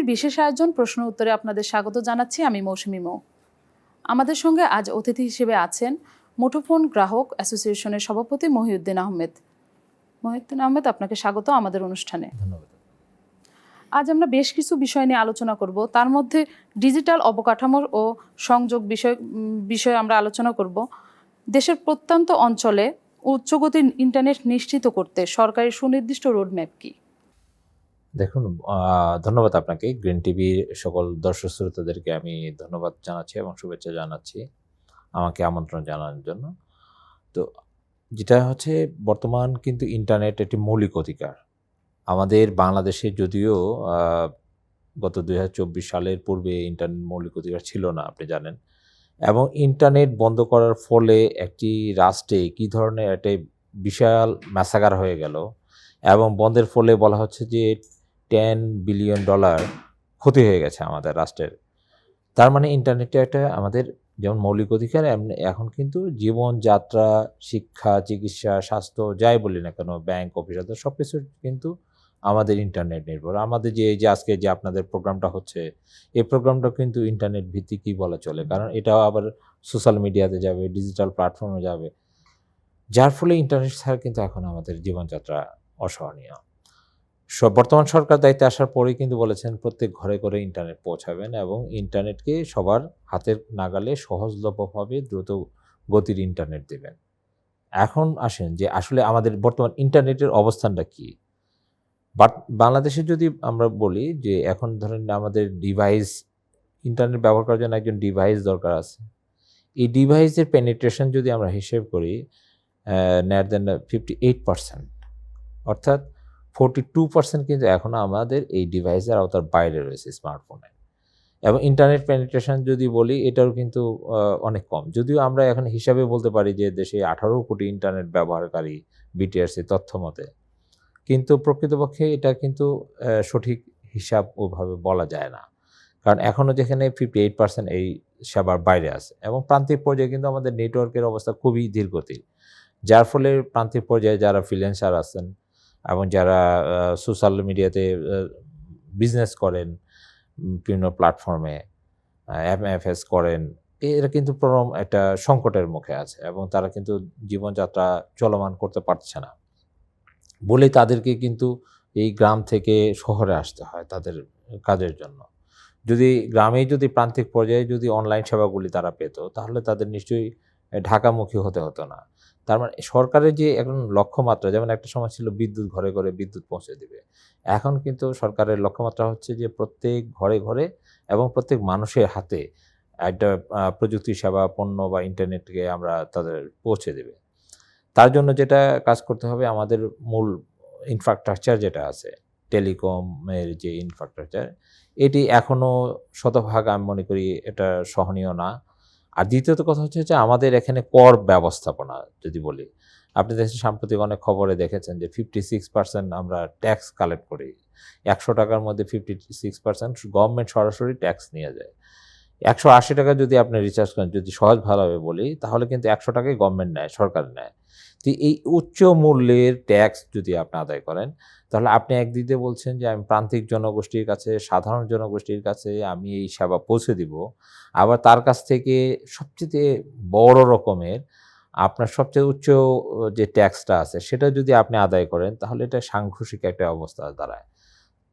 বিশেষ আয়োজন প্রশ্ন উত্তরে আপনাদের স্বাগত জানাচ্ছি। আমি মৌসুমী মৌ। আমাদের সঙ্গে আজ অতিথি হিসেবে আছেন মুঠোফোন গ্রাহক অ্যাসোসিয়েশনের সভাপতি মহিউদ্দিন আহমেদ। মহিউদ্দিন আহমেদ, আপনাকে স্বাগত আমাদের অনুষ্ঠানে। ধন্যবাদ। আজ আমরা বেশ কিছু বিষয় নিয়ে আলোচনা করব। তার মধ্যে ডিজিটাল অবকাঠামো ও সংযোগ বিষয়ে আমরা আলোচনা করব। দেশের প্রত্যন্ত অঞ্চলে উচ্চগতির ইন্টারনেট নিশ্চিত করতে সরকারের সুনির্দিষ্ট রোডম্যাপ কি? দেখুন, ধন্যবাদ আপনাকে। গ্রিন টিভির সকল দর্শক শ্রোতাদেরকে আমি ধন্যবাদ জানাচ্ছি এবং শুভেচ্ছা জানাচ্ছি আমাকে আমন্ত্রণ জানানোর জন্য। তো যেটা হচ্ছে, বর্তমান কিন্তু ইন্টারনেট একটি মৌলিক অধিকার। আমাদের বাংলাদেশে যদিও গত 2024 সালের পূর্বে ইন্টারনেট মৌলিক অধিকার ছিল না, আপনি জানেন। এবং ইন্টারনেট বন্ধ করার ফলে একটি রাষ্ট্রে কী ধরনের একটা বিশাল ম্যাসাকার হয়ে গেল, এবং বন্ধের ফলে বলা হচ্ছে যে $10 বিলিয়ন ক্ষতি হয়ে গেছে আমাদের রাষ্ট্রের। তার মানে ইন্টারনেটটা একটা আমাদের যেমন মৌলিক অধিকার, এখন কিন্তু জীবনযাত্রা, শিক্ষা, চিকিৎসা, স্বাস্থ্য যাই বলি না কেন, ব্যাংক, অফিস আদালত সব কিছু কিন্তু আমাদের ইন্টারনেট নির্ভর। আমাদের যে আজকে যে আপনাদের প্রোগ্রামটা হচ্ছে, এই প্রোগ্রামটা কিন্তু ইন্টারনেট ভিত্তিকই বলা চলে, কারণ এটাও আবার সোশ্যাল মিডিয়াতে যাবে, ডিজিটাল প্ল্যাটফর্মে যাবে, যার ফলে ইন্টারনেট ছাড়া কিন্তু এখন আমাদের জীবনযাত্রা অসহনীয়। বর্তমান সরকার দায়িত্বে আসার পরেই কিন্তু বলেছেন প্রত্যেক ঘরে ঘরে ইন্টারনেট পৌঁছাবেন এবং ইন্টারনেটকে সবার হাতের নাগালে সহজলভ্যভাবে দ্রুত গতির ইন্টারনেট দেবেন। এখন আসেন যে আসলে আমাদের বর্তমান ইন্টারনেটের অবস্থানটা কী। বাংলাদেশে যদি আমরা বলি যে এখন ধরেন আমাদের ডিভাইস, ইন্টারনেট ব্যবহার করার জন্য একজন ডিভাইস দরকার আছে। এই ডিভাইসের পেনিট্রেশন যদি আমরা হিসেব করি, নেয়ার দেন 58%, অর্থাৎ 42% কিন্তু এখনও আমাদের এই ডিভাইসের আওতার বাইরে রয়েছে স্মার্টফোনে। এবং ইন্টারনেট পেনিট্রেশন যদি বলি, এটাও কিন্তু অনেক কম, যদিও আমরা এখন হিসাবে বলতে পারি যে দেশে 18 কোটি ইন্টারনেট ব্যবহারকারী বিটিআরসি তথ্য মতে, কিন্তু প্রকৃতপক্ষে এটা কিন্তু সঠিক হিসাব ওভাবে বলা যায় না, কারণ এখনও যেখানে 58% এই সেবার বাইরে আছে। এবং প্রান্তিক পর্যায়ে কিন্তু আমাদের নেটওয়ার্কের অবস্থা খুবই ধীরগতির, যার ফলে প্রান্তিক পর্যায়ে যারা ফ্রিল্যান্সার আছেন এবং যারা সোশ্যাল মিডিয়াতে বিজনেস করেন, বিভিন্ন প্ল্যাটফর্মে এমএফএস করেন, এরা কিন্তু চরম একটা সংকটের মুখে আছে এবং তারা কিন্তু জীবনযাত্রা চলমান করতে পারছে না বলেই তাদেরকে কিন্তু এই গ্রাম থেকে শহরে আসতে হয় তাদের কাজের জন্য। যদি গ্রামেই যদি প্রান্তিক পর্যায়ে যদি অনলাইন সেবাগুলি তারা পেত, তাহলে তাদের নিশ্চয়ই ঢাকামুখী হতে হতো না। তার মানে সরকারের যে এখন লক্ষ্যমাত্রা, যেমন একটা সময় ছিল বিদ্যুৎ ঘরে ঘরে বিদ্যুৎ পৌঁছে দিবে, এখন কিন্তু সরকারের লক্ষ্যমাত্রা হচ্ছে যে প্রত্যেক ঘরে ঘরে এবং প্রত্যেক মানুষের হাতে একটা প্রযুক্তি সেবা, পণ্য বা ইন্টারনেটকে আমরা তাদের পৌঁছে দেবে। তার জন্য যেটা কাজ করতে হবে, আমাদের মূল ইনফ্রাস্ট্রাকচার যেটা আছে, টেলিকমের যে ইনফ্রাস্ট্রাকচার, এটি এখনও শতভাগ আমি মনে করি এটা সহনীয় না। আর দ্বিতীয়ত কথা হচ্ছে যে আমাদের এখানে কর ব্যবস্থাপনা যদি বলি, আপনি দেখছেন সাম্প্রতিক অনেক খবরে দেখেছেন যে 56% আমরা ট্যাক্স কালেক্ট করি। 100 টাকার মধ্যে 56% গভর্নমেন্ট সরাসরি ট্যাক্স নিয়ে যায়। 180 টাকা যদি আপনি রিচার্জ করেন, যদি সহজ ভালোভাবে বলি, তাহলে কিন্তু 100 টাকাই গভর্নমেন্ট নেয়, সরকার নেয়। তো এই উচ্চ মূল্যের ট্যাক্স যদি আপনি আদায় করেন, তাহলে আপনি একদিকে বলছেন যে আমি প্রান্তিক জনগোষ্ঠীর কাছে, সাধারণ জনগোষ্ঠীর কাছে আমি এই সেবা পৌঁছে দিব, আবার তার কাছ থেকে সবচেয়ে বড় রকমের আপনার সবচেয়ে উচ্চ যে ট্যাক্সটা আছে সেটা যদি আপনি আদায় করেন, তাহলে এটা সাংঘর্ষিক একটা অবস্থা দাঁড়ায়।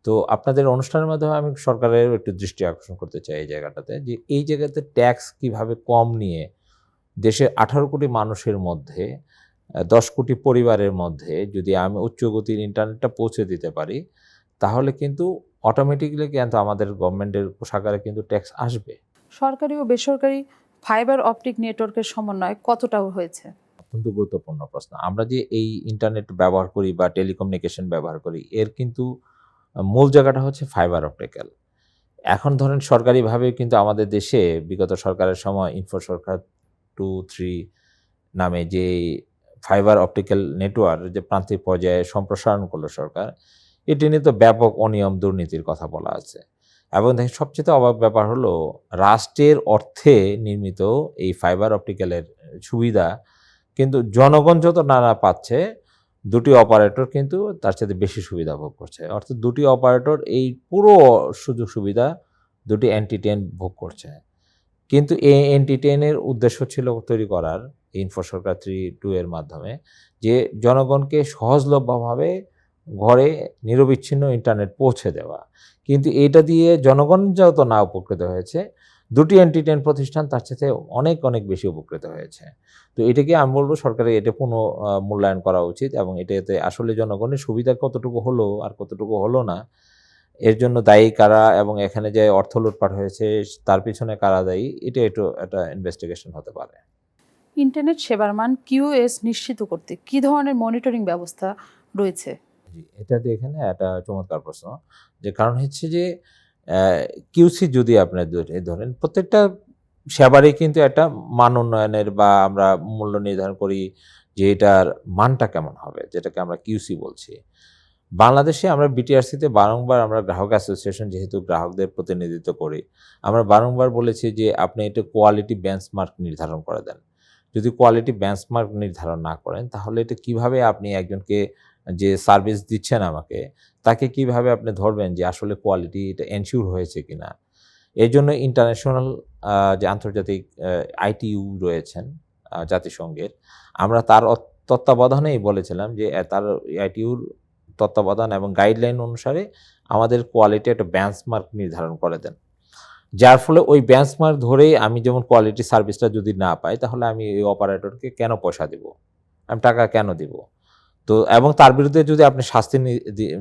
তো আপনাদের অনুষ্ঠানের মাধ্যমে আমি সরকারের একটু দৃষ্টি আকর্ষণ করতে চাই এই জায়গাটাতে, যে এই জায়গাতে ট্যাক্স কিভাবে কম নিয়ে দেশের 18 কোটি মানুষের মধ্যে 10 কোটি পরিবারের মধ্যে যদি আমি উচ্চগতির ইন্টারনেটটা পৌঁছে দিতে পারি, তাহলে কিন্তু অটোমেটিক্যালি কিন্তু আমাদের গভর্নমেন্টের কোষাগারে কিন্তু ট্যাক্স আসবে। সরকারি ও বেসরকারি ফাইবার অপটিক নেটওয়ার্কের সমন্বয় কতটা হয়েছে? অত্যন্ত গুরুত্বপূর্ণ প্রশ্ন। আমরা যে এই ইন্টারনেট ব্যবহার করি বা টেলিকমিউনিকেশন ব্যবহার করি, এর কিন্তু মূল জায়গাটা হচ্ছে ফাইবার অপটিক্যাল। এখন ধরেন সরকারিভাবে কিন্তু আমাদের দেশে বিগত সরকারের সময় ইনফো সরকার 2-3 নামে যে ফাইবার অপটিক্যাল নেটওয়ার্ক যে প্রান্তিক পর্যায়ে সম্প্রসারণ করলো সরকার, এটি নিয়ে তো ব্যাপক অনিয়ম দুর্নীতির কথা বলা আছে। এবং দেখেন সবচেয়ে অবাক ব্যাপার হলো, রাষ্ট্রের অর্থে নির্মিত এই ফাইবার অপটিক্যালের সুবিধা কিন্তু জনগণ যত না পাচ্ছে, দুটি অপারেটর কিন্তু তার সাথে বেশি সুবিধা ভোগ করছে, অর্থাৎ দুটি অপারেটর এই পুরো সুযোগ সুবিধা দুটি এনটিটেন ভোগ করছে। কিন্তু এই এনটিটেনের উদ্দেশ্য ছিল তৈরি করার ইনফোসরকার 3.2 এর মাধ্যমে যে জনগণকে সহজলভ্যভাবে ঘরে নিরবিচ্ছিন্ন ইন্টারনেট পৌঁছে দেওয়া। কিন্তু এটা দিয়ে জনগণ যত না উপকৃত হয়েছে, দুটি এনটিটেন প্রতিষ্ঠান তার সাথে অনেক অনেক বেশি উপকৃত হয়েছে। তো এটাকে আমি বলব সরকারের এটা মূল্যায়ন করা উচিত এবং এটাতে আসলে জনগণের সুবিধা কতটুকু হলো আর কতটুকু হলো না, এর জন্য দায়ী কারা এবং এখানে যে অর্থ লুটপাট হয়েছে তার পিছনে কারা দায়ী, এটা একটু একটা ইনভেস্টিগেশন হতে পারে। ইন্টারনেট সেবার মান কিউএস নিশ্চিত করতে কী ধরনের মনিটরিং ব্যবস্থা রয়েছে? জি, এটা এখানে একটা চমৎকার প্রশ্ন। যে কারণ হচ্ছে যে কিউসি যদি আপনি ধরেন প্রত্যেকটা সেবারই কিন্তু একটা মান উন্নয়নের বা আমরা মূল্য নির্ধারণ করি যে এটার মানটা কেমন হবে, যেটাকে আমরা কিউসি বলছি। বাংলাদেশে আমরা বিটিআরসিতে বারংবার আমরা গ্রাহক অ্যাসোসিয়েশন যেহেতু গ্রাহকদের প্রতিনিধিত্ব করি, আমরা বারংবার বলেছি যে আপনি এটা কোয়ালিটি বেঞ্চমার্ক নির্ধারণ করে দেন। যদি কোয়ালিটি বেঞ্চমার্ক নির্ধারণ না করেন তাহলে এটা কিভাবে আপনি একজনকে যে সার্ভিস দিচ্ছেন আমাকে, তাকে কিভাবে আপনি ধরবেন যে আসলে কোয়ালিটি এটা এনশিওর হয়েছে কিনা? এর জন্য ইন্টারন্যাশনাল যে আন্তর্জাতিক আইটিইউ রয়েছেন জাতিসংঘের, আমরা তার তত্ত্বাবধানেই বলেছিলাম যে তার আইটিইউর তত্ত্বাবধান এবং গাইডলাইন অনুসারে আমাদের কোয়ালিটি একটা বেঞ্চমার্ক নির্ধারণ করে দেন। যার ফলে ওই বেঞ্চমার্ক ধরেই আমি যেমন কোয়ালিটি সার্ভিসটা যদি না পাই তাহলে আমি এই অপারেটরকে কেন পয়সা দিব? আমি টাকা কেন দিব? তো এবং তার বিরুদ্ধে যদি আপনি শাস্তি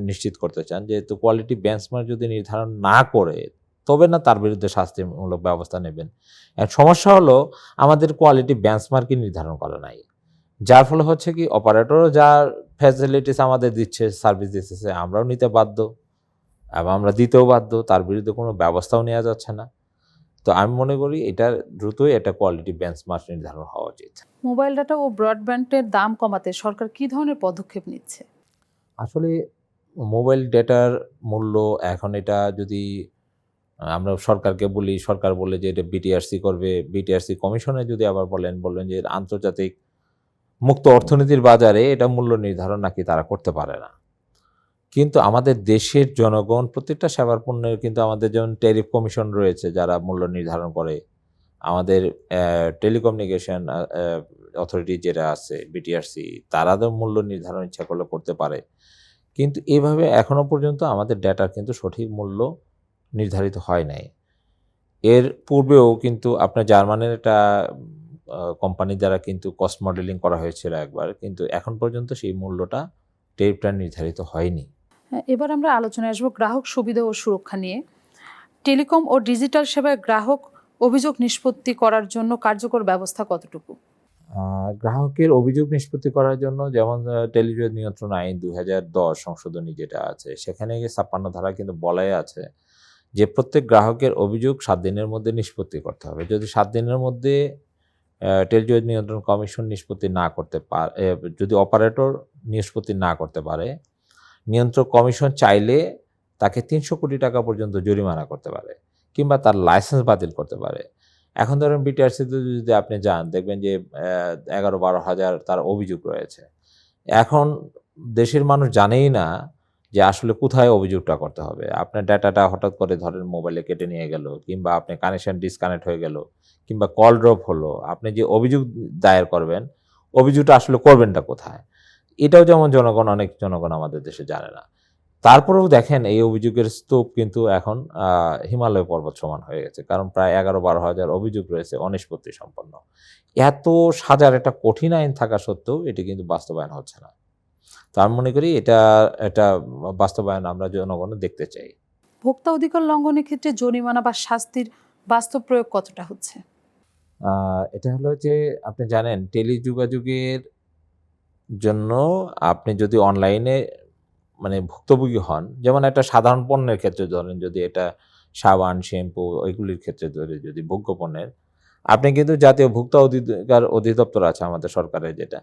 নিশ্চিত করতে চান, যেহেতু কোয়ালিটি বেঞ্চমার্ক যদি নির্ধারণ না করে তবে না তার বিরুদ্ধে শাস্তিমূলক ব্যবস্থা নেবেন। সমস্যা হলো আমাদের কোয়ালিটি বেঞ্চমার্কই নির্ধারণ করা নাই। যার ফলে হচ্ছে কি অপারেটরও যা ফ্যাসিলিটিস আমাদের দিচ্ছে, সার্ভিস দিতেছে, আমরাও নিতে বাধ্য এবং আমরা দিতেও বাধ্য, তার বিরুদ্ধে কোনো ব্যবস্থাও নেওয়া যাচ্ছে না। তো আমি মনে করি এটার দ্রুতই একটা কোয়ালিটি বেঞ্চমার্ক নির্ধারণ হওয়া উচিত। মোবাইল ডাটা ও ব্রডব্যান্ডের দাম কমাতে সরকার কী ধরনের পদক্ষেপ নিচ্ছে? আসলে মোবাইল ডেটার মূল্য এখন এটা যদি আমরা সরকারকে বলি, সরকার বলে যে এটা বিটিআরসি করবে, বিটিআরসি কমিশনে যদি আবার বলবেন যে আন্তর্জাতিক মুক্ত অর্থনীতির বাজারে এটা মূল্য নির্ধারণ নাকি তারা করতে পারে না। কিন্তু আমাদের দেশের জনগণ প্রত্যেকটা সেবার পণ্যের কিন্তু আমাদের যেমন ট্যারিফ কমিশন রয়েছে যারা মূল্য নির্ধারণ করে, আমাদের টেলিকমিউনিকেশন অথরিটি যেটা আছে বিটিআরসি, তারা তো মূল্য নির্ধারণ ইচ্ছা করলে করতে পারে। কিন্তু এভাবে এখনো পর্যন্ত আমাদের ডেটার কিন্তু সঠিক মূল্য নির্ধারিত হয় নাই। এর পূর্বেও কিন্তু আপনার জার্মানির একটা কোম্পানি দ্বারা কিন্তু কস্ট মডেলিং করা হয়েছিল একবার, কিন্তু এখন পর্যন্ত সেই মূল্যটা ট্যারিফটা নির্ধারিত হয়নি। এবার আমরা আলোচনায় আসবো গ্রাহক সুবিধা ও সুরক্ষা নিয়ে। টেলিকম ও ডিজিটাল সেবায় গ্রাহক অভিযোগ নিষ্পত্তি করার জন্য কার্যকর ব্যবস্থা কতটুকু? গ্রাহকের অভিযোগ নিষ্পত্তি করার জন্য যেমন টেলিযোগাযোগ নিয়ন্ত্রণ আইন 2010 সংশোধনী যেটা আছে, সেখানে 56 ধারায় কিন্তু বলাই আছে যে প্রত্যেক গ্রাহকের অভিযোগ 7 দিনের মধ্যে নিষ্পত্তি করতে হবে। যদি 7 দিনের মধ্যে টেলিযোগাযোগ নিয়ন্ত্রণ কমিশন নিষ্পত্তি না করতে পারে, যদি অপারেটর নিষ্পত্তি না করতে পারে, নিয়ন্ত্রক কমিশন চাইলে তাকে 300 কোটি টাকা পর্যন্ত জরিমানা করতে পারে কিংবা তার লাইসেন্স বাতিল করতে পারে। এখন ধরেন বিটিআরসিতে যদি আপনি যান দেখবেন যে 11-12 হাজার তার অভিযোগ রয়েছে। এখন দেশের মানুষ জানেই না যে আসলে কোথায় অভিযোগটা করতে হবে। আপনার ডাটাটা হঠাৎ করে ধরেন মোবাইলে কেটে নিয়ে গেল কিংবা আপনি কানেকশন ডিসকানেক্ট হয়ে গেল কিংবা কল ড্রপ হলো। আপনি যে অভিযোগ দায়ের করবেন, অভিযোগটা আসলে করবেনটা কোথায়? এটাও যেমন অনেক জনগণ আমাদের দেশে জানে না। তারপরেও দেখেন এই অভিযোগের স্তূপ কিন্তু এখন হিমালয় পর্বত সমান হয়ে গেছে। কারণ প্রায় 11-12 হাজার অভিযোগ রয়েছে অনিষ্পত্তি সম্পন্ন। এত সাজার একটা কঠিন আইন থাকা সত্ত্বেও এটি কিন্তু বাস্তবায়ন হচ্ছে না। তো আমি মনে করি এটা বাস্তবায়ন আমরা জনগণ দেখতে চাই। ভোক্তা অধিকার লঙ্ঘনের ক্ষেত্রে জরিমানা বা শাস্তির বাস্তব প্রয়োগ কতটা হচ্ছে? এটা হলো যে আপনি জানেন টেলিযোগাযোগের জন্য আপনি যদি অনলাইনে মানে ভুক্তভোগী হন, যেমন একটা সাধারণ পণ্যের ক্ষেত্রে ধরেন যদি এটা সাবান, শ্যাম্পু ওইগুলির ক্ষেত্রে ধরে যদি ভোগ্য পণ্যের, আপনি কিন্তু জাতীয় ভোক্তা অধিকার অধিদপ্তর আছে আমাদের সরকারের যেটা,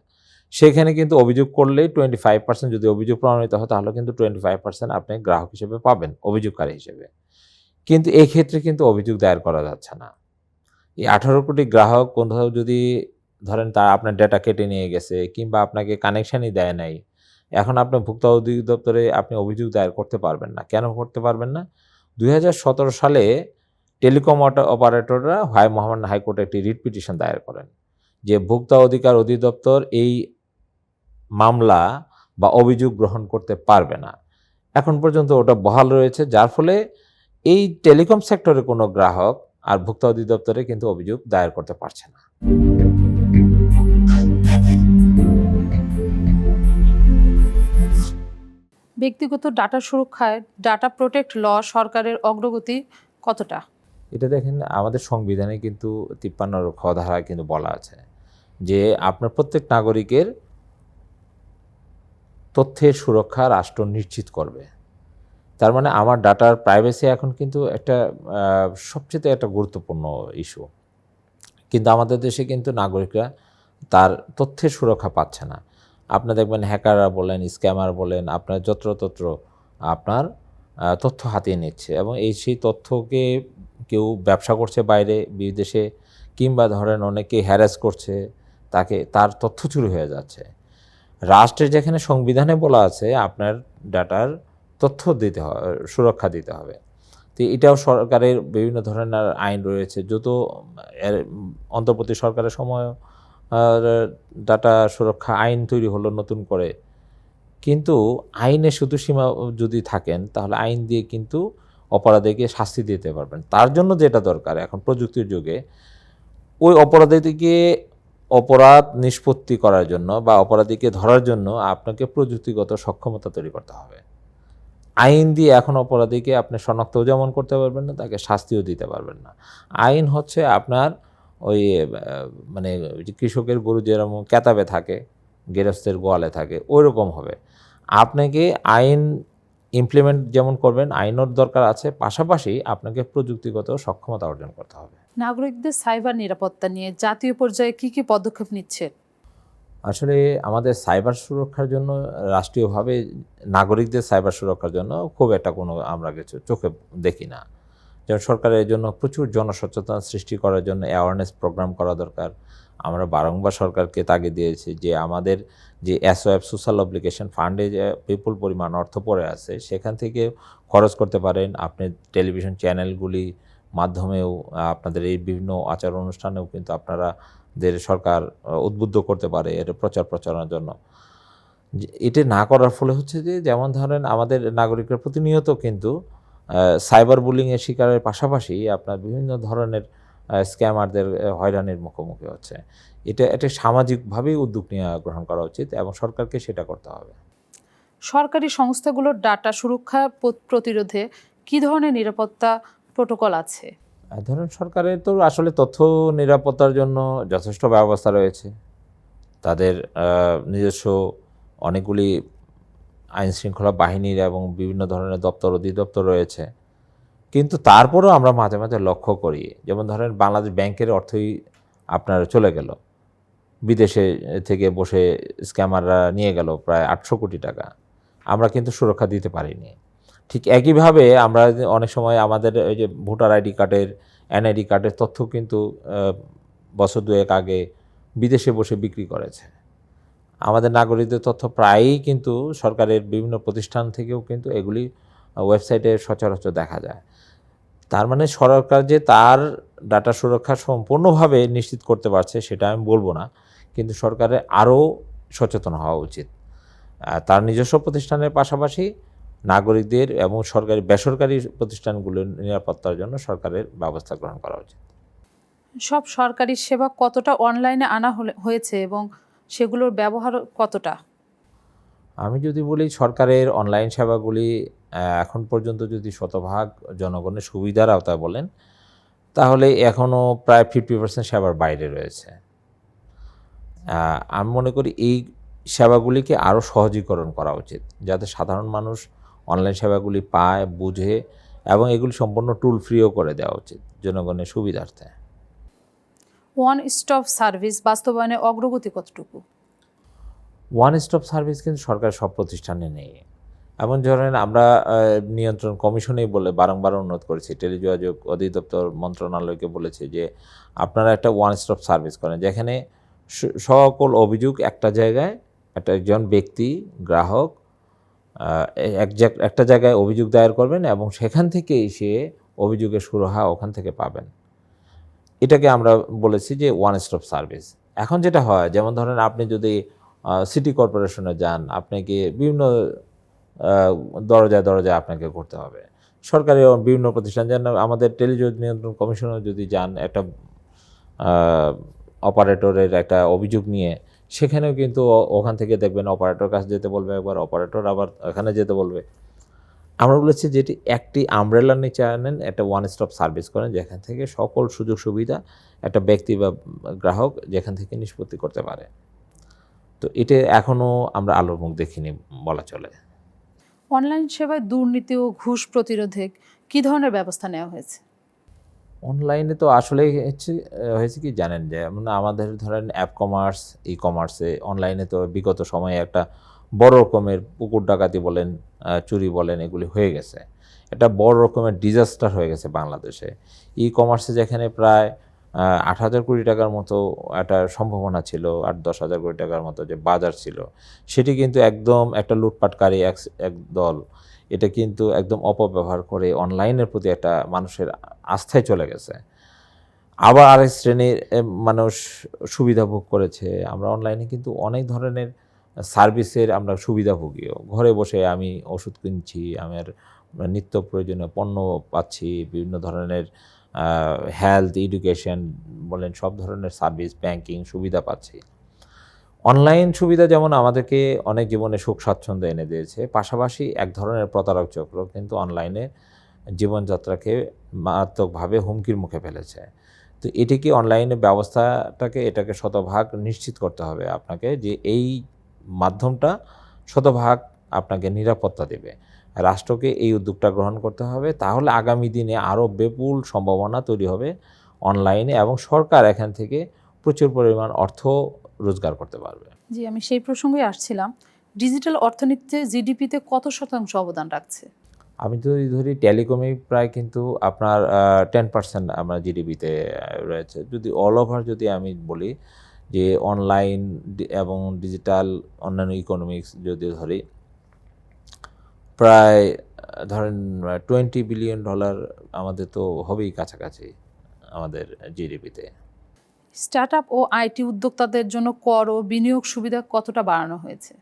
সেখানে কিন্তু অভিযোগ করলেই 25% যদি অভিযোগ প্রমাণিত হয় তাহলে কিন্তু 25% আপনি গ্রাহক হিসেবে পাবেন, অভিযোগকারী হিসেবে। কিন্তু এই ক্ষেত্রে কিন্তু অভিযোগ দায়ের করা যাচ্ছে না। এই 18 কোটি গ্রাহক কোথাও যদি ধরেন আপনার ডেটা কেটে নিয়ে গেছে কিংবা আপনাকে কানেকশনই দেয় নাই, এখন আপনি ভোক্তা অধিদপ্তরে আপনি অভিযোগ দায়ের করতে পারবেন না। কেন করতে পারবেন না? ২০১৭ সালে টেলিকম অপারেটররা মহামান্য হাইকোর্টে একটি রিট পিটিশন দায়ের করেন যে ভোক্তা অধিকার অধিদপ্তর এই মামলা বা অভিযোগ গ্রহণ করতে পারবে না। এখন পর্যন্ত ওটা বহাল রয়েছে, যার ফলে এই টেলিকম সেক্টরে কোনো গ্রাহক আর ভোক্তা অধিদপ্তরে কিন্তু অভিযোগ দায়ের করতে পারছে না। ব্যক্তিগত ডাটা সুরক্ষায় ডাটা প্রোটেক্ট ল সরকারের অগ্রগতি কতটা? এটা দেখেন, আমাদের সংবিধানে কিন্তু ৫৩ খ ধারায় কিন্তু বলা আছে যে আপনার প্রত্যেক নাগরিকের তথ্যের সুরক্ষা রাষ্ট্র নিশ্চিত করবে। তার মানে আমার ডাটার প্রাইভেসি এখন কিন্তু একটা সবচেয়ে একটা গুরুত্বপূর্ণ ইস্যু। কিন্তু আমাদের দেশে কিন্তু নাগরিকরা তার তথ্যের সুরক্ষা পাচ্ছে না। আপনি দেখবেন হ্যাকাররা বলেন, স্ক্যামার বলেন, আপনার যত্রতত্র আপনার তথ্য হাতিয়ে নিচ্ছে এবং সেই তথ্যকে কেউ ব্যবসা করছে বাইরে বিদেশে, কিংবা ধরেন অনেকে হ্যারাস করছে, তার তথ্য চুরি হয়ে যাচ্ছে। রাষ্ট্রের যেখানে সংবিধানে বলা আছে আপনার ডাটার তথ্য দিতে হবে, সুরক্ষা দিতে হবে, তো এটাও সরকারের বিভিন্ন ধরনের আইন রয়েছে। যত অন্তর্বর্তী সরকারের সময় ডাটা সুরক্ষা আইন তৈরি হলো নতুন করে, কিন্তু আইনে শুধু সীমা যদি থাকেন তাহলে আইন দিয়ে কিন্তু অপরাধীকে শাস্তি দিতে পারবেন। তার জন্য যেটা দরকার এখন প্রযুক্তির যুগে, ওই অপরাধীকে অপরাধ নিষ্পত্তি করার জন্য বা অপরাধীকে ধরার জন্য আপনাকে প্রযুক্তিগত সক্ষমতা তৈরি করতে হবে। আইন দিয়ে এখন অপরাধীকে আপনি শনাক্তও যেমন করতে পারবেন না, তাকে শাস্তিও দিতে পারবেন না। আইন হচ্ছে আপনার ওই মানে কৃষকের গরু যেরকম কেতাবে থাকে, গেরস্থের গোয়ালে থাকে, ওই রকম হবে। আপনাকে আইন ইমপ্লিমেন্ট যেমন করবেন, আইনের দরকার আছে, পাশাপাশি আপনাকে প্রযুক্তিগত সক্ষমতা অর্জন করতে হবে। নাগরিকদের সাইবার নিরাপত্তা নিয়ে জাতীয় পর্যায়ে কি কি পদক্ষেপ নিচ্ছে? আসলে আমাদের সাইবার সুরক্ষার জন্য রাষ্ট্রীয়ভাবে নাগরিকদের সাইবার সুরক্ষার জন্য খুব একটা কোনো আমরা কিছু চোখে দেখি না। যেমন সরকারের জন্য প্রচুর জনসচেতনতা সৃষ্টি করার জন্য অ্যাওয়ারনেস প্রোগ্রাম করা দরকার। আমরা বারংবার সরকারকে তাগিদ দিয়েছি যে আমাদের যে SOF সোশ্যাল অব্লিগেশন ফান্ডে যে বিপুল পরিমাণ অর্থ পড়ে আছে, সেখান থেকে খরচ করতে পারেন। আপনি টেলিভিশন চ্যানেলগুলি মাধ্যমেও আপনাদের এই বিভিন্ন আচার অনুষ্ঠানেও কিন্তু আপনাদের সরকার উদ্বুদ্ধ করতে পারে এর প্রচারণার জন্য। এটা না করার ফলে হচ্ছে যে, যেমন ধরেন আমাদের নাগরিকরা প্রতিনিয়ত কিন্তু সাইবার বুলিংয়ের শিকারের পাশাপাশি আপনার বিভিন্ন ধরনের স্ক্যামারদের হয়রানির মুখোমুখি হচ্ছে। এটা সামাজিকভাবেই উদ্যোগ গ্রহণ করা উচিত এবং সরকারকে সেটা করতে হবে। সরকারি সংস্থাগুলোর ডাটা সুরক্ষা প্রতিরোধে কি ধরনের নিরাপত্তা প্রোটোকল আছে? ধরুন, সরকারের তো আসলে তথ্য নিরাপত্তার জন্য যথেষ্ট ব্যবস্থা রয়েছে। তাদের নিজস্ব অনেকগুলি আইনশৃঙ্খলা বাহিনীর এবং বিভিন্ন ধরনের দপ্তর অধিদপ্তর রয়েছে। কিন্তু তারপরেও আমরা মাঝে মাঝে লক্ষ্য করি, যেমন ধরেন বাংলাদেশ ব্যাংকের অর্থই আপনার চলে গেল, বিদেশে থেকে বসে স্ক্যামাররা নিয়ে গেল প্রায় 800 কোটি টাকা। আমরা কিন্তু সুরক্ষা দিতে পারিনি। ঠিক একইভাবে আমরা অনেক সময় আমাদের এই যে ভোটার আইডি কার্ডের, NID কার্ডের তথ্য কিন্তু বছর দুয়েক আগে বিদেশে বসে বিক্রি করেছে। আমাদের নাগরিকদের তথ্য প্রায়ই কিন্তু সরকারের বিভিন্ন প্রতিষ্ঠান থেকেও কিন্তু এগুলি ওয়েবসাইটে সচরাচর দেখা যায়। তার মানে সরকার যে তার ডাটা সুরক্ষা সম্পূর্ণভাবে নিশ্চিত করতে পারছে সেটা আমি বলবো না, কিন্তু সরকারের আরও সচেতন হওয়া উচিত। তার নিজস্ব প্রতিষ্ঠানের পাশাপাশি নাগরিকদের এবং সরকারি বেসরকারি প্রতিষ্ঠানগুলোর নিরাপত্তার জন্য সরকারের ব্যবস্থা গ্রহণ করা উচিত। সব সরকারি সেবা কতটা অনলাইনে আনা হয়েছে এবং সেগুলোর ব্যবহার কতটা? আমি যদি বলি, সরকারের অনলাইন সেবাগুলি এখন পর্যন্ত যদি শতভাগ জনগণের সুবিধার আওতায় বলেন, তাহলে এখনও প্রায় 50% সেবার বাইরে রয়েছে। আমি মনে করি এই সেবাগুলিকে আরও সহজীকরণ করা উচিত, যাতে সাধারণ মানুষ অনলাইন সেবাগুলি পায়, বুঝে, এবং এগুলি সম্পূর্ণ টুল ফ্রিও করে দেওয়া উচিত জনগণের সুবিধার্থে। ওয়ান স্টপ সার্ভিস বাস্তবায়নে অগ্রগতি কতটুকু? ওয়ান স্টপ সার্ভিস কিন্তু সরকার সব প্রতিষ্ঠানে নেই। এমন ধরেন আমরা নিয়ন্ত্রণ কমিশনেই বারংবার অনুরোধ করেছি, টেলিযোগাযোগ অধিদপ্তর মন্ত্রণালয়কে বলেছে যে আপনারা একটা ওয়ান স্টপ সার্ভিস করেন, যেখানে সকল অভিযোগ একটা জায়গায় একজন ব্যক্তি গ্রাহক একটা জায়গায় অভিযোগ দায়ের করবেন এবং সেখান থেকেই সে অভিযোগের সুরাহা ওখান থেকে পাবেন। এটাকে আমরা বলেছি যে ওয়ান স্টপ সার্ভিস। এখন যেটা হয়, যেমন ধরেন আপনি যদি সিটি কর্পোরেশনে যান, আপনাকে বিভিন্ন দরজায় দরজায় আপনাকে করতে হবে। সরকারি বিভিন্ন প্রতিষ্ঠান, যেন আমাদের টেলিযোগাযোগ নিয়ন্ত্রণ কমিশনে যদি যান, একটা অপারেটরের একটা অভিযোগ নিয়ে, সেখানেও কিন্তু ওখান থেকে দেখবেন অপারেটর কাছে যেতে বলবে, একবার অপারেটর আবার এখানে যেতে বলবে। আমরা বলেছি যেটি একটি আমব্রেলার নিচে আনেন, একটা ওয়ান স্টপ সার্ভিস করেন, যেখান থেকে সকল সুযোগ সুবিধা একটা ব্যক্তি বা গ্রাহক যেখান থেকে নিষ্পত্তি করতে পারে। তো এটা এখনও আমরা আলোর মুখ দেখিনি বলা চলে। অনলাইন সেবায় দুর্নীতি ও ঘুষ প্রতিরোধে কী ধরনের ব্যবস্থা নেওয়া হয়েছে? অনলাইনে তো আসলে হয়েছে কি জানেন, যে মানে আমাদের ধরেন অ্যাপ কমার্স, ই কমার্সে, অনলাইনে তো বিগত সময়ে একটা বড় রকমের পুকুর ডাকাতি বলেন, চুরি বলেন, এগুলি হয়ে গেছে। একটা বড় রকমের ডিজাস্টার হয়ে গেছে বাংলাদেশে। ই কমার্সে যেখানে প্রায় 8,000 কোটি টাকার মতো একটা সম্ভাবনা ছিল, 8-10 হাজার কোটি টাকার মতো যে বাজার ছিল, সেটি কিন্তু একদম একটা লুটপাটকারী এক দল এটা কিন্তু একদম অপব্যবহার করে অনলাইনের প্রতি একটা মানুষের আস্থায় চলে গেছে। আবার আরেক শ্রেণীর মানুষ সুবিধা ভোগ করেছে। আমরা অনলাইনে কিন্তু অনেক ধরনের সার্ভিসের আমরা সুবিধাভোগীও। ঘরে বসে আমি ওষুধ কিনছি, আমার নিত্য প্রয়োজনীয় পণ্য পাচ্ছি, বিভিন্ন ধরনের হেলথ, এডুকেশন বলেন, সব ধরনের সার্ভিস, ব্যাংকিং সুবিধা পাচ্ছি। অনলাইন সুবিধা যেমন আমাদেরকে অনেক জীবনে সুখ স্বাচ্ছন্দ্য এনে দিয়েছে, পাশাপাশি এক ধরনের প্রতারক চক্র কিন্তু অনলাইনে জীবনযাত্রাকে মারাত্মকভাবে হুমকির মুখে ফেলেছে। তো এটিকে অনলাইনে এটাকে শতভাগ নিশ্চিত করতে হবে আপনাকে, যে এই মাধ্যমটা শতভাগ আপনাকে নিরাপত্তা দেবে। রাষ্ট্রকে এই উদ্যোগটা গ্রহণ করতে হবে, তাহলে আগামী দিনে আরও বিপুল সম্ভাবনা তৈরি হবে অনলাইনে, এবং সরকার এখান থেকে প্রচুর পরিমাণ অর্থ রোজগার করতে পারবে। জি, আমি সেই প্রসঙ্গে আসছিলাম। ডিজিটাল অর্থনীতিতে জিডিপিতে কত শতাংশ অবদান রাখছে? আমি যদি ধরি টেলিকমে প্রায় কিন্তু আপনার 10% আমরা জিডিপিতে রয়েছে। যদি অল ওভার যদি আমি বলি যে অনলাইন এবং ডিজিটাল অন্যান্য ইকোনমিক্স যদি ধরি, প্রায় ধরেন $20 বিলিয়ন আমাদের তো হবেই কাছাকাছি আমাদের জিডিপিতে। স্টার্টআপ ও আইটি উদ্যোক্তাদের জন্য কর ও বিনিয়োগ সুবিধা কতটা বাড়ানো হয়েছে?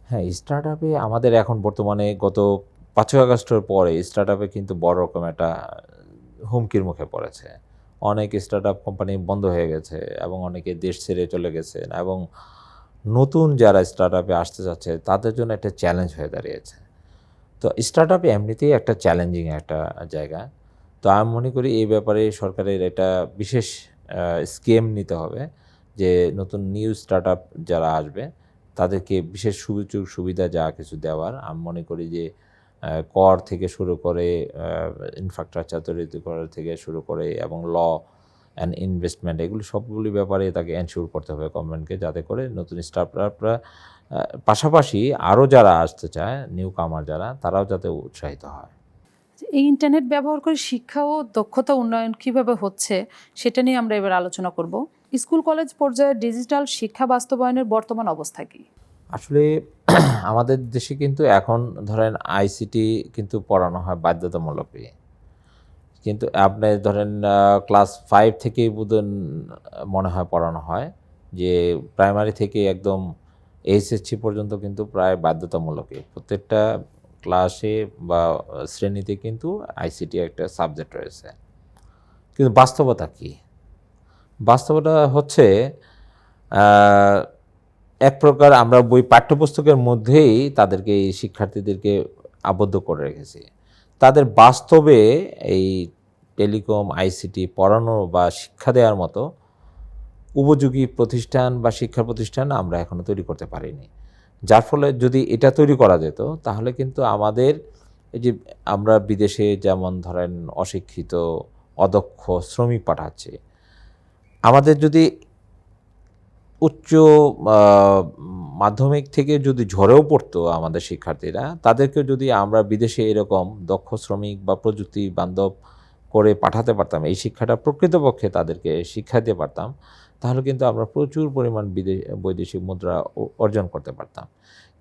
হ্যাঁ, স্টার্টআপে আমাদের এখন বর্তমানে গত 5ই আগস্টের পরে স্টার্টআপে কিন্তু বড় রকম একটা হুমকির মুখে পড়েছে। অনেক স্টার্টআপ কোম্পানি বন্ধ হয়ে গেছে এবং অনেকে দেশ ছেড়ে চলে গেছেন, এবং নতুন যারা স্টার্টআপে আসতে যাচ্ছে তাদের জন্য একটা চ্যালেঞ্জ হয়ে দাঁড়িয়েছে। তো স্টার্টআপে এমনিতেই একটা চ্যালেঞ্জিং একটা জায়গা। তো আমি মনে করি এই ব্যাপারে সরকারের একটা বিশেষ স্কিম নিতে হবে, যে নতুন নিউ স্টার্টআপ যারা আসবে তাদেরকে বিশেষ সুযোগ সুবিধা যা কিছু দেওয়ার। আমি মনে করি যে কর থেকে শুরু করে, ইনফ্রাস্ট্রাকচার তৈরি করা থেকে শুরু করে, এবং ল অ্যান্ড ইনভেস্টমেন্ট, এগুলি সবগুলি ব্যাপারে তাকে এনশিওর করতে হবে গভর্নমেন্টকে, যাতে করে নতুন স্টার্টআপরা পাশাপাশি আরও যারা আসতে চায়, নিউ কামার যারা, তারাও যাতে উৎসাহিত হয়। এই ইন্টারনেট ব্যবহার করে শিক্ষা ও দক্ষতা উন্নয়ন কিভাবে হচ্ছে সেটা নিয়ে আমরা এবার আলোচনা করব। স্কুল কলেজ পর্যায়ে ডিজিটাল শিক্ষা বাস্তবায়নের বর্তমান অবস্থা কি? আসলে আমাদের দেশে কিন্তু এখন ধরেন আইসিটি কিন্তু পড়ানো হয় বাধ্যতামূলকই, কিন্তু আপনি ধরেন ক্লাস 5 থেকেই মনে হয় পড়ানো হয়, যে প্রাইমারি থেকে একদম এইচএসসি পর্যন্ত কিন্তু প্রায় বাধ্যতামূলকই। প্রত্যেকটা ক্লাসে বা শ্রেণীতে কিন্তু আইসিটি একটা সাবজেক্ট রয়েছে। কিন্তু বাস্তবতা কি? বাস্তবতা হচ্ছে এক প্রকার আমরা পাঠ্যপুস্তকের মধ্যেই তাদেরকে, এই শিক্ষার্থীদেরকে আবদ্ধ করে রেখেছি। তাদের বাস্তবে এই টেলিকম, আইসিটি পড়ানো বা শিক্ষা দেওয়ার মতো উপযোগী প্রতিষ্ঠান বা শিক্ষা প্রতিষ্ঠান আমরা এখনও তৈরি করতে পারিনি। যার ফলে যদি এটা তৈরি করা যেত, তাহলে কিন্তু আমাদের এই যে আমরা বিদেশে যেমন ধরেন অশিক্ষিত, অদক্ষ শ্রমিক পাঠাচ্ছি, আমাদের যদি উচ্চ মাধ্যমিক থেকে যদি ঝরেও পড়তো আমাদের শিক্ষার্থীরা, তাদেরকে যদি আমরা বিদেশে এরকম দক্ষ শ্রমিক বা প্রযুক্তি বান্ধব করে পাঠাতে পারতাম, এই শিক্ষাটা প্রকৃতপক্ষে তাদেরকে শিক্ষা দিতে পারতাম, তাহলে কিন্তু আমরা প্রচুর পরিমাণ বৈদেশিক মুদ্রা অর্জন করতে পারতাম।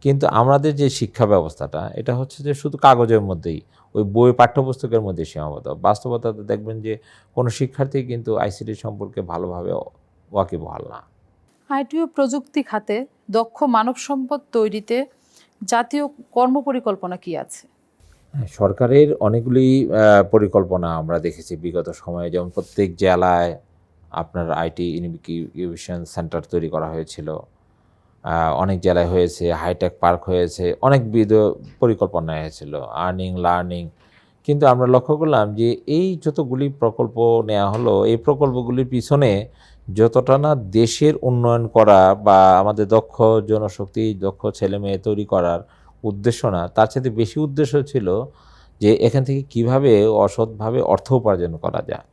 কিন্তু আমাদের যে শিক্ষা ব্যবস্থাটা এটা হচ্ছে যে শুধু কাগজের মধ্যেই, ওই বই পাঠ্যপুস্তকের মধ্যে সীমাবদ্ধ। বাস্তবতাতে দেখবেন যে কোনো শিক্ষার্থী কিন্তু আইসিটি সম্পর্কে ভালোভাবে ওয়াকিবহাল না। আইটি ও প্রযুক্তি খাতে দক্ষ মানব সম্পদ তৈরিতে জাতীয় কর্মপরিকল্পনা কি আছে? সরকারের অনেকগুলি পরিকল্পনা আমরা দেখেছি বিগত সময়ে, যেমন প্রত্যেক জেলায় আপনার আইটি ইনকিউবেশন সেন্টার তৈরি করা হয়েছিল। অনেক জেলায় হয়েছে, হাইটেক পার্ক হয়েছে, অনেকবিধ পরিকল্পনা হয়েছিল, লার্নিং। কিন্তু আমরা লক্ষ্য করলাম যে এই যতগুলি প্রকল্প নেওয়া হলো, এই প্রকল্পগুলির পিছনে যতটা না দেশের উন্নয়ন করা বা আমাদের দক্ষ জনশক্তি, দক্ষ ছেলেমেয়ে তৈরি করার উদ্দেশ্য না, তার সাথে বেশি উদ্দেশ্য ছিল যে এখান থেকে কিভাবে অসৎভাবে অর্থ উপার্জন করা যায়।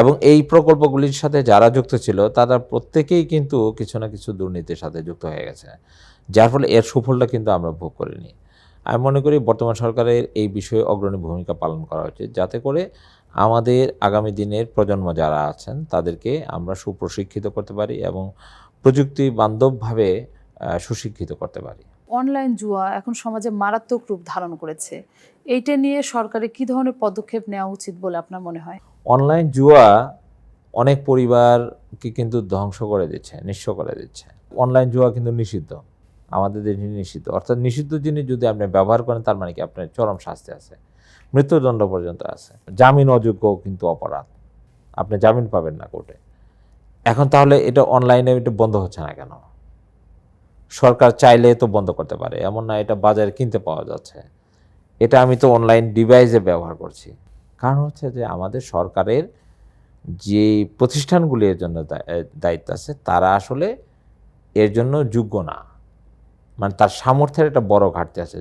এবং এই প্রকল্পগুলির সাথে যারা যুক্ত ছিল তারা প্রত্যেকেই কিন্তু কিছু না কিছু দুর্নীতির সাথে যুক্ত হয়ে গেছে, যার ফলে এর সুফলটা কিন্তু আমরা ভোগ করিনি। আমি মনে করি বর্তমান সরকারের এই বিষয়ে অগ্রণী ভূমিকা পালন করা উচিত, যাতে করে আমাদের আগামী দিনের প্রজন্ম যারা আছেন তাদেরকে আমরা সুপ্রশিক্ষিত করতে পারি এবং প্রযুক্তি বান্ধবভাবে সুশিক্ষিত করতে পারি। অনলাইন জুয়া এখন সমাজে মারাত্মক রূপ ধারণ করেছে, এইটা নিয়ে সরকারের কী ধরনের পদক্ষেপ নেওয়া উচিত বলে আপনার মনে হয়? অনলাইন জুয়া অনেক পরিবারকে কিন্তু ধ্বংস করে দিচ্ছে, নিঃস্ব করে দিচ্ছে। অনলাইন জুয়া কিন্তু নিষিদ্ধ, আমাদের দেশে নিষিদ্ধ। অর্থাৎ নিষিদ্ধ জিনিস যদি আপনি ব্যবহার করেন তার মানে কি আপনার চরম শাস্তি আছে, মৃত্যুদণ্ড পর্যন্ত আছে। জামিন অযোগ্য কিন্তু অপরাধ, আপনি জামিন পাবেন না কোর্টে। এখন তাহলে এটা অনলাইনে এটা বন্ধ হচ্ছে না কেন? সরকার চাইলে তো বন্ধ করতে পারে, এমন না এটা বাজারে কিনতে পাওয়া যাচ্ছে। এটা আমি তো অনলাইন ডিভাইসে ব্যবহার করছি। কারণ হচ্ছে যে আমাদের সরকারের যে প্রতিষ্ঠানগুলি এর জন্য দায়িত্ব আছে তারা আসলে এর জন্য যোগ্য না, মানে তার সামর্থ্যের একটা বড় ঘাটতি আছে।